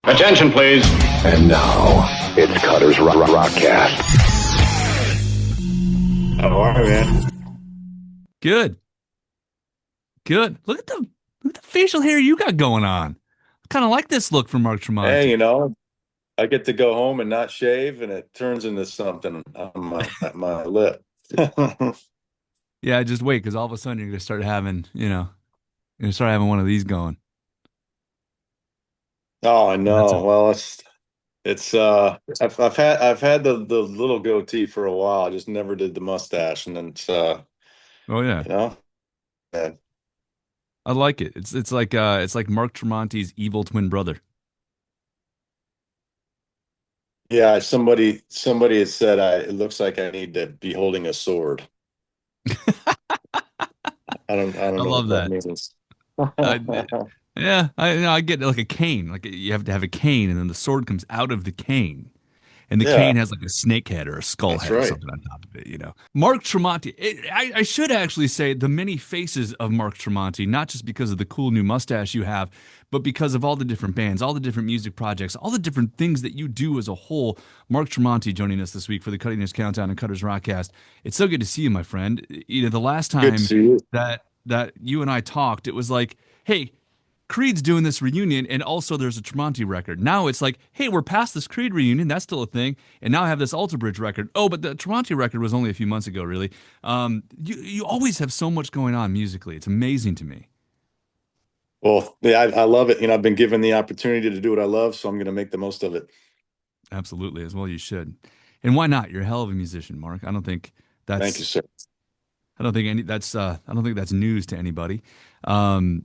Attention, please. And now, it's Cutter's Rockcast. How are you, man? Good. Look at the facial hair you got going on. I kind of like this look from Mark Tremonti. Hey, I get to go home and not shave, and it turns into something on my lip. Yeah, just wait, because all of a sudden you're gonna start having, one of these going. Oh, I know. Well, I've had the little goatee for a while. I just never did the mustache, and then it's Oh yeah, man. I like it. It's like Mark Tremonti's evil twin brother. Yeah, somebody had said it looks like I need to be holding a sword. I don't I know love what that. means. Yeah, I get it, like a cane. Like you have to have a cane, and then the sword comes out of the cane. And the Yeah, cane has like a snake head or a skull that's head or right. something on top of it. Mark Tremonti. I should actually say the many faces of Mark Tremonti, not just because of the cool new mustache you have, but because of all the different bands, all the different music projects, all the different things that you do as a whole. Mark Tremonti joining us this week for the Cutting Edge Countdown and Cutter's Rockcast. It's so good to see you, my friend. The last Good to time see you. that you and I talked, it was like, hey, Creed's doing this reunion, and also there's a Tremonti record. Now it's like, hey, we're past this Creed reunion. That's still a thing. And now I have this Alter Bridge record. Oh, but the Tremonti record was only a few months ago, really. You always have so much going on musically. It's amazing to me. Well, yeah, I love it. I've been given the opportunity to do what I love, so I'm going to make the most of it. Absolutely, as well you should. And why not? You're a hell of a musician, Mark. I don't think Thank you, that's sir. I don't think that's news to anybody. Um,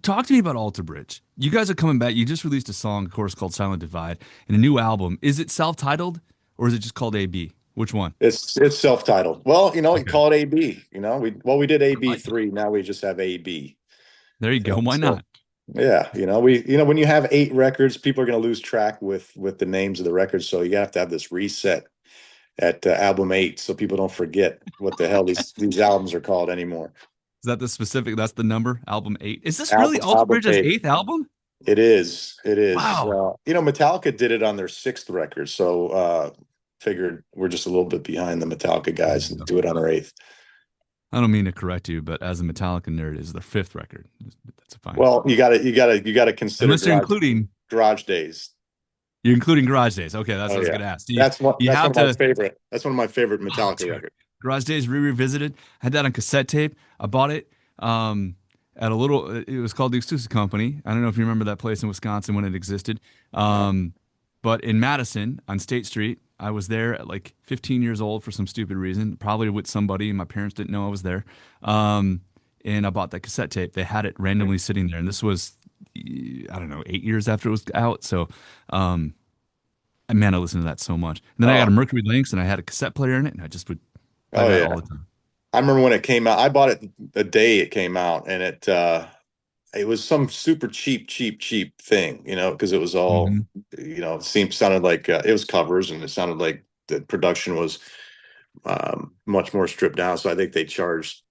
Talk to me about Alter Bridge. You guys are coming back. You just released a song, of course, called Silent Divide, and a new album. Is it self-titled or is it just called AB? Which one? It's self-titled. Well, we Okay. call it AB. We did I like it. AB3. Now we just have AB. There you go. Why So not? yeah, when you have 8 records, people are going to lose track with the names of the records. So you have to have this reset at album 8, so people don't forget what the hell these albums are called anymore. Is that the specific? That's the number, album 8. Is this really Alter Album Bridge's 8. 8th album? It is. Wow. Metallica did it on their 6th record, so figured we're just a little bit behind the Metallica guys and do it on our 8th. I don't mean to correct you, but as a Metallica nerd, is their 5th record. That's a fine. Well, you got to consider unless you're including Garage Days. You're including Garage Days. Okay, that's what I was Yeah. going to ask. That's one you have of my favorite. That's one of my favorite Oh, Metallica dude. records. Garage Days revisited. I had that on cassette tape. I bought it at a little. It was called the Exclusive Company. I don't know if you remember that place in Wisconsin when it existed. But in Madison on State Street, I was there at like 15 years old for some stupid reason, probably with somebody, and my parents didn't know I was there. And I bought that cassette tape. They had it randomly sitting there, and this was, I don't know, 8 years after it was out. So, man, I listened to that so much. And then I got a Mercury Lynx, and I had a cassette player in it, and I just would play that all the time. I remember when it came out. I bought it the day it came out, and it was some super cheap thing, because it was all, sounded like it was covers, and it sounded like the production was much more stripped down. So I think they charged.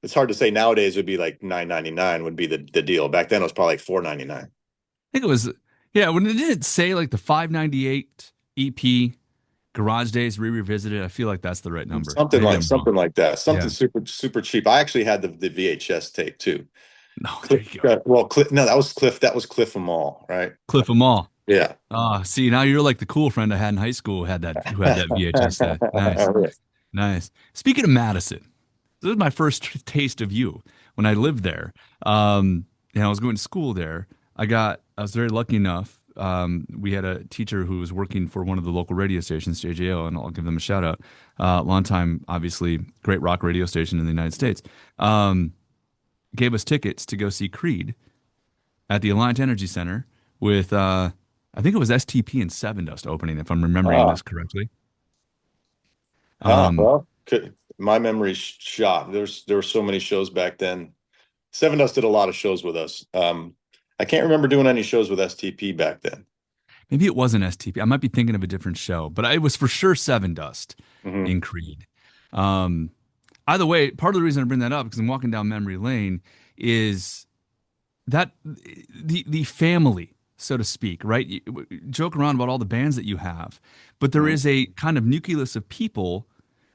It's hard to say nowadays. It would be like $9.99 would be the deal. Back then it was probably like $4.99. I think it was, yeah. When it didn't say like the $5.98 EP Garage Days revisited, I feel like that's the right number. Something like that. Something Yeah. super cheap. I actually had the VHS tape too. No, there you go. Well, no, that was Cliff. That was Cliff Amal, right? Cliff Amal. Yeah. See, now you're like the cool friend I had in high school who had that VHS set. Nice. Nice. Speaking of Madison, this was my first taste of you when I lived there. And I was going to school there. I was very lucky enough. We had a teacher who was working for one of the local radio stations, JJO, and I'll give them a shout out. Long time, obviously, great rock radio station in the United States. Gave us tickets to go see Creed at the Alliant Energy Center with, I think it was STP and Seven Dust opening, if I'm remembering this correctly. Well, my memory's shot. There were so many shows back then. Seven Dust did a lot of shows with us. I can't remember doing any shows with STP back then. Maybe it wasn't STP. I might be thinking of a different show, but it was for sure Seven Dust in Creed. Either way, part of the reason I bring that up, because I'm walking down memory lane, is that the family, so to speak, right? You joke around about all the bands that you have, but there is a kind of nucleus of people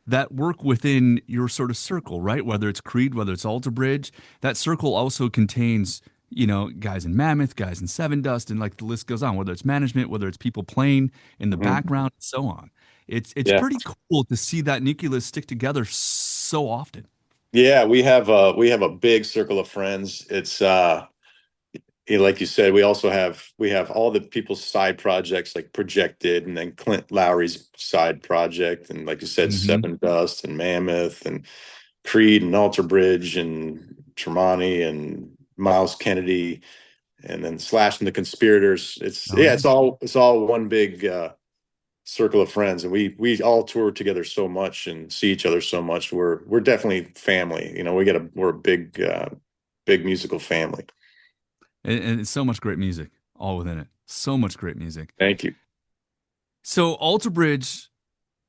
that work within your sort of circle, right? Whether it's Creed, whether it's Alter Bridge, that circle also contains, guys in Mammoth, guys in Seven Dust, and like the list goes on, whether it's management, whether it's people playing in the Mhm. background, and so on. It's Yeah. pretty cool to see that nucleus stick together so often. Yeah, we have a big circle of friends. It's like you said, we have all the people's side projects like Projected, and then Clint Lowry's side project, and like you said, Hmm. Seven Dust and Mammoth and Creed and Alter Bridge and Tremonti and Miles Kennedy, and then Slash and the Conspirators. It's Oh yeah, yeah. it's all one big circle of friends, and we all tour together so much and see each other so much. We're definitely family. We're a big musical family. And it's so much great music all within it. So much great music. Thank you. So Alter Bridge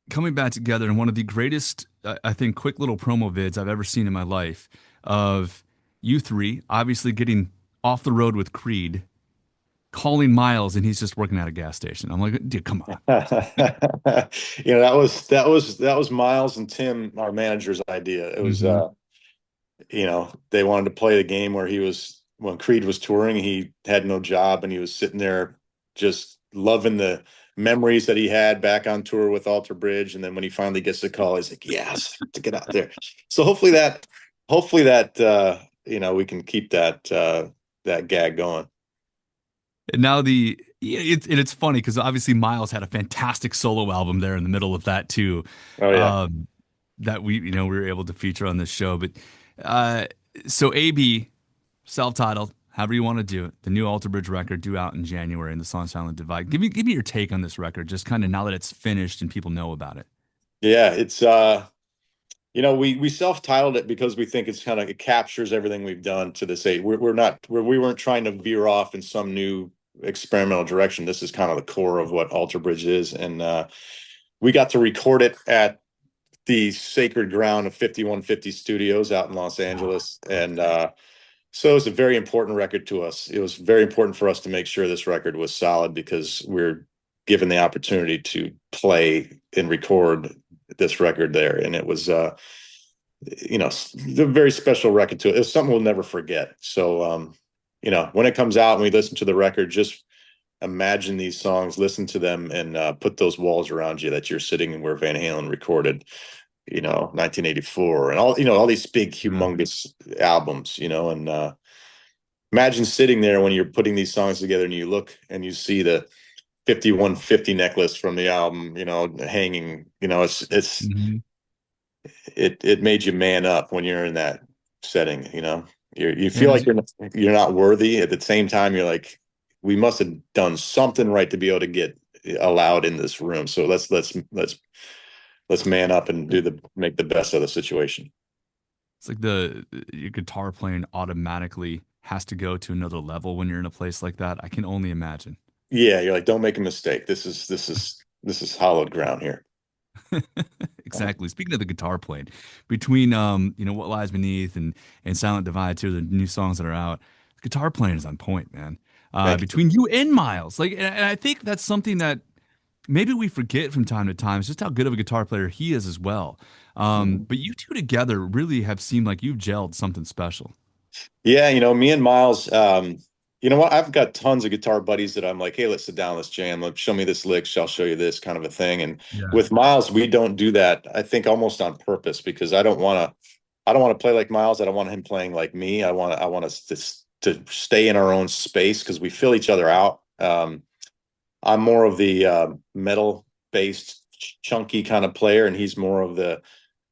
coming back together in one of the greatest, I think, quick little promo vids I've ever seen in my life of you three obviously getting off the road with Creed, calling Miles, and he's just working at a gas station. I'm like, dude, come on. That was Miles and Tim, our manager's idea. It was Hmm. they wanted to play the game where he was when Creed was touring, he had no job and he was sitting there just loving the memories that he had back on tour with Alter Bridge. And then when he finally gets the call, he's like, yes, to get out there. So hopefully that we can keep that gag going. And now it's funny because obviously Miles had a fantastic solo album there in the middle of that too. Oh yeah. Um, that we were able to feature on this show. But uh, so AB, self-titled, however you want to do it, the new Alter Bridge record due out in January, and the song Silent Divide. Give me your take on this record, just kind of now that it's finished and people know about it. Yeah, it's we self-titled it because we think it captures everything we've done to this age. We weren't trying to veer off in some new experimental direction. This is kind of the core of what Alter Bridge is, and we got to record it at the sacred ground of 5150 Studios out in Los Angeles, and so it was a very important record to us. It was very important for us to make sure this record was solid because we're given the opportunity to play and record this record there, and it was a very special record to it. It's something we'll never forget. So when it comes out and we listen to the record, just imagine these songs, listen to them, and put those walls around you that you're sitting where Van Halen recorded 1984 and all these big Yeah. humongous albums, and imagine sitting there when you're putting these songs together and you look and you see the 5150 necklace from the album, hanging, Hmm. it made you man up when you're in that setting, you feel And like you're not worthy. At the same time, you're like, we must have done something right to be able to get allowed in this room. So let's man up and make the best of the situation. it's like your guitar playing automatically has to go to another level when you're in a place like that. I can only imagine. Yeah, you're like, don't make a mistake. This is hallowed ground here. Exactly. Speaking of the guitar playing, between What Lies Beneath and Silent Divide, two of the new songs that are out, the guitar playing is on point, man. Thank you. Between you and Miles, like, and I think that's something that maybe we forget from time to time. It's just how good of a guitar player he is as well. But you two together really have seemed like you've gelled something special. Yeah, me and Miles, you know what? I've got tons of guitar buddies that I'm like, hey, let's sit down, let's jam, show me this lick, I'll show you this kind of a thing. And Yeah. with Miles, we don't do that. I think almost on purpose because I don't want to play like Miles. I don't want him playing like me. I want us to stay in our own space because we fill each other out. I'm more of the metal based chunky kind of player, and he's more of the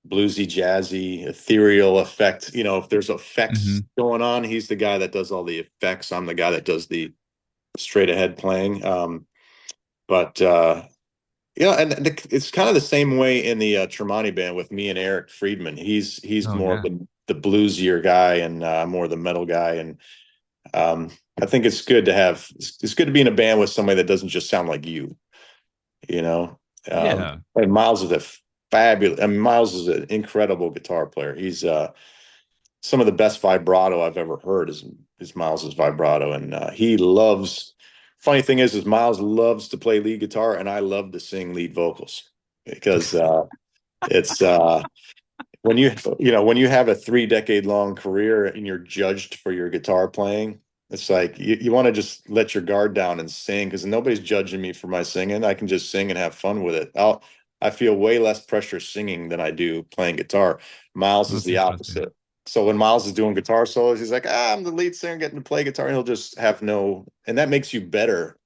bluesy, jazzy, ethereal effect. If there's effects Hmm. going on, he's the guy that does all the effects. I'm the guy that does the straight ahead playing. But and it's kind of the same way in the Tremonti band with me and Eric Friedman. He's Oh more of yeah. the bluesier guy and more the metal guy. And I think it's good to be in a band with somebody that doesn't just sound like you. You know, Yeah. and Miles is a fabulous. I mean, Miles is an incredible guitar player. He's some of the best vibrato I've ever heard is is Miles's vibrato, and he loves. Funny thing is Miles loves to play lead guitar, and I love to sing lead vocals because it's when when you have a 3 decade long career and you're judged for your guitar playing, it's like you want to just let your guard down and sing because nobody's judging me for my singing. I can just sing and have fun with it. I feel way less pressure singing than I do playing guitar. Miles is That's the interesting. opposite. So when Miles is doing guitar solos, he's like, I'm the lead singer getting to play guitar, and he'll just have no, and that makes you better,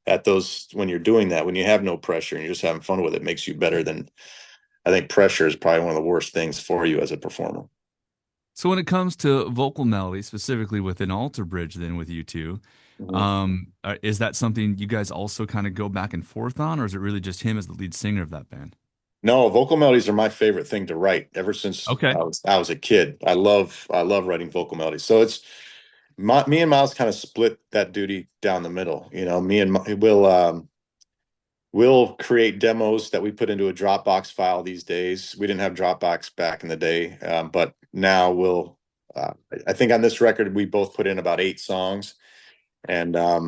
at those when you're doing that, when you have no pressure and you're just having fun with it, makes you better than I think pressure is probably one of the worst things for you as a performer. So when it comes to vocal melody, specifically with an alter bridge, then with you two, Mhm. is that something you guys also kind of go back and forth on, or is it really just him as the lead singer of that band? No, vocal melodies are my favorite thing to write ever since Okay. I was a kid. I love writing vocal melodies. So it's me and Miles kind of split that duty down the middle. Me and we'll create demos that we put into a Dropbox file these days. We didn't have Dropbox back in the day, but now we'll. I think on this record we both put in about 8 songs, and uh,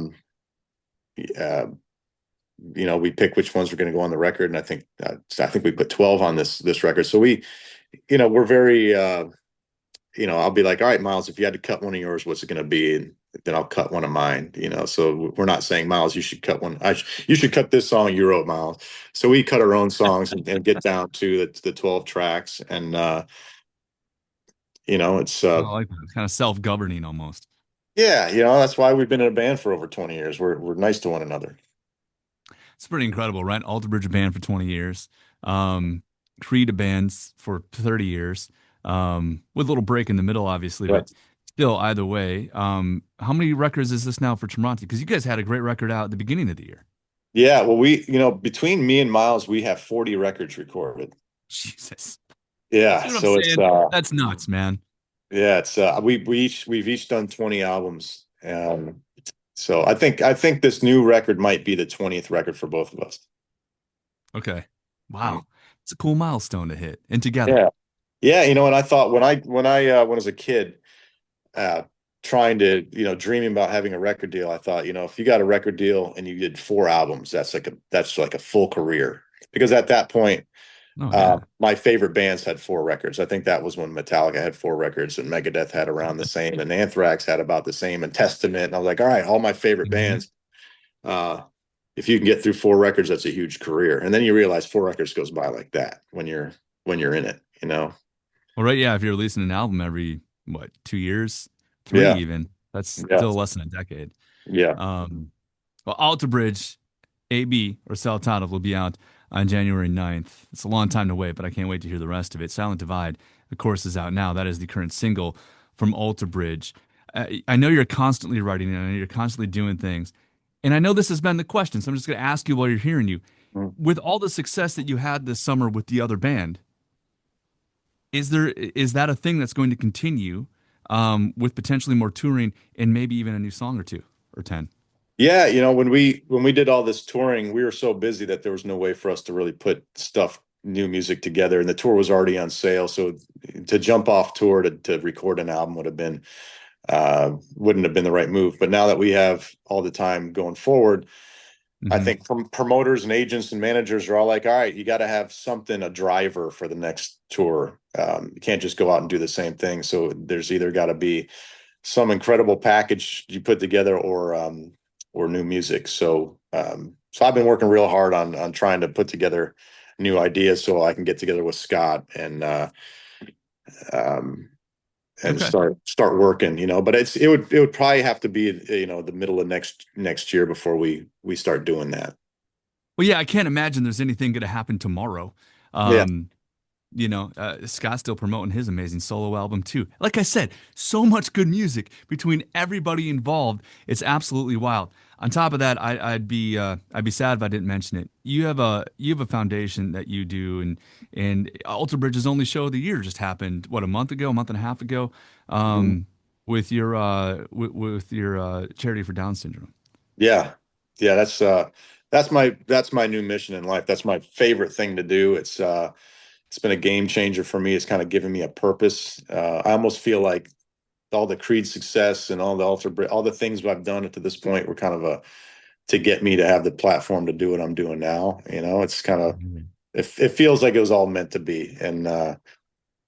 we pick which ones are going to go on the record. And I think we put 12 on this record. So we're very. I'll be like, all right, Miles, if you had to cut one of yours, what's it going to be? And then I'll cut one of mine, so we're not saying, Miles, you should cut one. You should cut this song you wrote, Miles. So we cut our own songs and get down to the 12 tracks. And, it's, Oh, I like that. It's kind of self-governing almost. yeah, that's why we've been in a band for over 20 years. We're nice to one another. It's pretty incredible, right? Alter Bridge a band for 20 years. Um, Creed a band for 30 years. With a little break in the middle, obviously, Right. but still, either way. How many records is this now for Tremonti? Because you guys had a great record out at the beginning of the year. Yeah. Well, between me and Miles, we have 40 records recorded. Jesus. Yeah. See what I'm So it's, saying? That's nuts, man. yeah, it's we've each done 20 albums. So I think this new record might be the 20th record for both of us. Okay. Mm. Wow. It's a cool milestone to hit and together. Yeah. Yeah, and I thought when I was a kid, uh trying to, dreaming about having a record deal, I thought, if you got a record deal and you did 4 albums, that's like a full career. Because at that point, Oh, yeah. my favorite bands had 4 records. I think that was when Metallica had 4 records, and Megadeth had around the same, and Anthrax had about the same, and Testament. And I was like, all right, all my favorite Mhm. bands. Uh, if you can get through 4 records, that's a huge career. And then you realize 4 records goes by like that when you're in it. Well, right. Yeah. If you're releasing an album every, what, 2 years, three Yeah, even, that's yeah, still less than a decade. yeah. Um, well, Alter Bridge, AB or Saltana will be out on January 9th. It's a long time to wait, but I can't wait to hear the rest of it. Silent Divide, of course, is out now. That is the current single from Alter Bridge. I know you're constantly writing, and I know you're constantly doing things. And I know this has been the question, so I'm just going to ask you while you're hearing you. Mm. With all the success that you had this summer with the other band, is that a thing that's going to continue with potentially more touring and maybe even a new song or two or 10? Yeah, when we did all this touring, we were so busy that there was no way for us to really put new music together, and the tour was already on sale. So to jump off tour to record an album wouldn't have been the right move. But now that we have all the time going forward, I Hmm. think promoters and agents and managers are all like, all right, you got to have something, a driver for the next tour. You can't just go out and do the same thing. So there's either got to be some incredible package you put together, or new music. So I've been working real hard on trying to put together new ideas so I can get together with Scott um, and Okay. start working. But it would probably have to be the middle of next year before we start doing that. Well, yeah, I can't imagine there's anything going to happen tomorrow. Yeah, Um, Scott's still promoting his amazing solo album too. Like I said, so much good music between everybody involved. It's absolutely wild. On top of that, I'd be sad if I didn't mention it. You have a foundation that you do, and Alter Bridge's only show of the year just happened what, a month ago, a month and a half ago, Mhm. with your charity for Down syndrome. Yeah, yeah. That's my new mission in life. That's my favorite thing to do. It's been a game changer for me. It's kind of given me a purpose. I almost feel like all the Creed success and all the things I've done to this point were kind of to get me to have the platform to do what I'm doing now. It's kind of, it feels like it was all meant to be. And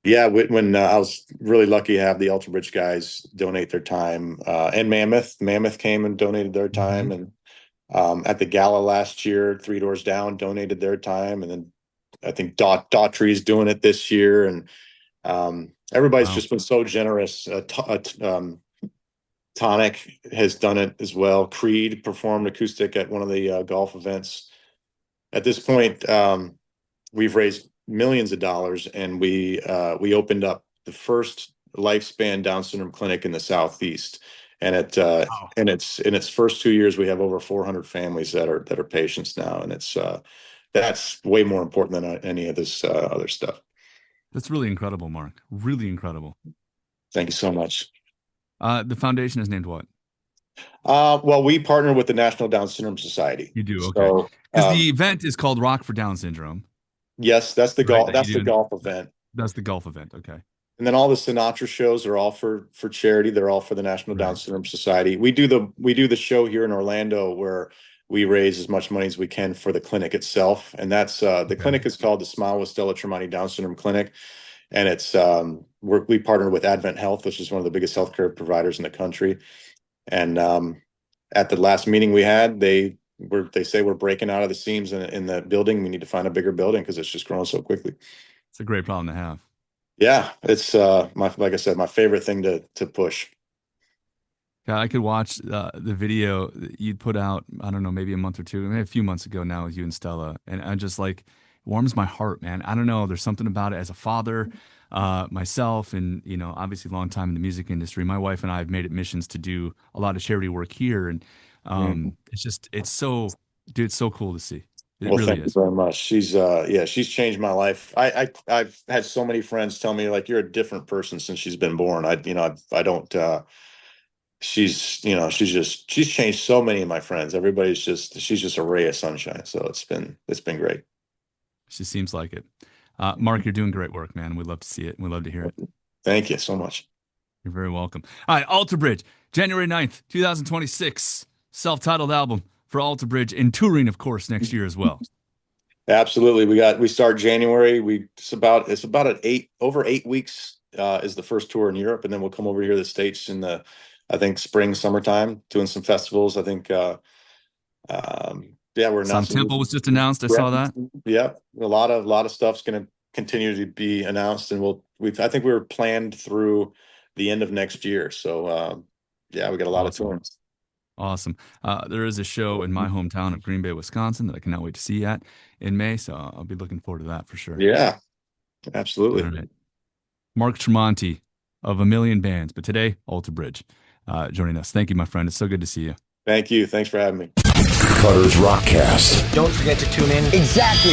yeah, when I was really lucky to have the Alter Bridge guys donate their time, and Mammoth came and donated their time, and at the gala last year, Three Doors Down donated their time, and then I think Daughtry's doing it this year, and everybody's just been so generous. Tonic has done it as well. Creed performed acoustic at one of the golf events. At this point, we've raised millions of dollars, and we opened up the first lifespan Down syndrome clinic in the Southeast. And in its first 2 years, we have over 400 families that are patients now, and that's way more important than any of this other stuff. That's really incredible, Mark. Really incredible. Thank you so much. The foundation is named what? Well, we partner with the National Down Syndrome Society. You do, okay. Because the event is called Rock for Down Syndrome. Yes, that's the golf. That's the golf event. That's the golf event. Okay. And then all the Sinatra shows are all for charity. They're all for the National Down Syndrome Society. We do the show here in Orlando where we raise as much money as we can for the clinic itself. And that's the clinic is called the Smile with Stella Tremonti Down Syndrome Clinic. And it's we partner with Advent Health, which is one of the biggest healthcare providers in the country. And at the last meeting we had, they say we're breaking out of the seams in the building. We need to find a bigger building because it's just growing so quickly. It's a great problem to have. Yeah, it's like I said, my favorite thing to push. Yeah, I could watch the video that you'd put out, I don't know, maybe a month or two, maybe a few months ago now with you and Stella. And I just it warms my heart, man. I don't know. There's something about it as a father, myself, and, obviously long time in the music industry. My wife and I have made it missions to do a lot of charity work here. And it's so cool to see. Thank you very much. She's changed my life. I've had so many friends tell me you're a different person since she's been born. She's changed so many of my friends. She's just a ray of sunshine. So it's been great. She seems like it. Mark, you're doing great work, man. We'd love to see it. We'd love to hear it. Thank you so much. You're very welcome. All right, Alter Bridge, January 9th, 2026, self-titled album for Alter Bridge, and touring, of course, next year as well. Absolutely. We start January. It's about over 8 weeks is the first tour in Europe, and then we'll come over here to the States in the, I think, spring, summertime, doing some festivals. I think we're announcing. Temple was just announced. I saw that. Yeah, a lot of stuff's going to continue to be announced, and I think we were planned through the end of next year. So we got a lot of tours. Awesome. There is a show in my hometown of Green Bay, Wisconsin that I cannot wait to see at in May. So I'll be looking forward to that for sure. Yeah, absolutely. All right. Mark Tremonti of a million bands, but today, Alter Bridge, joining us. Thank you, my friend. It's so good to see you. Thank you. Thanks for having me. Cutter's Rockcast. Don't forget to tune in exactly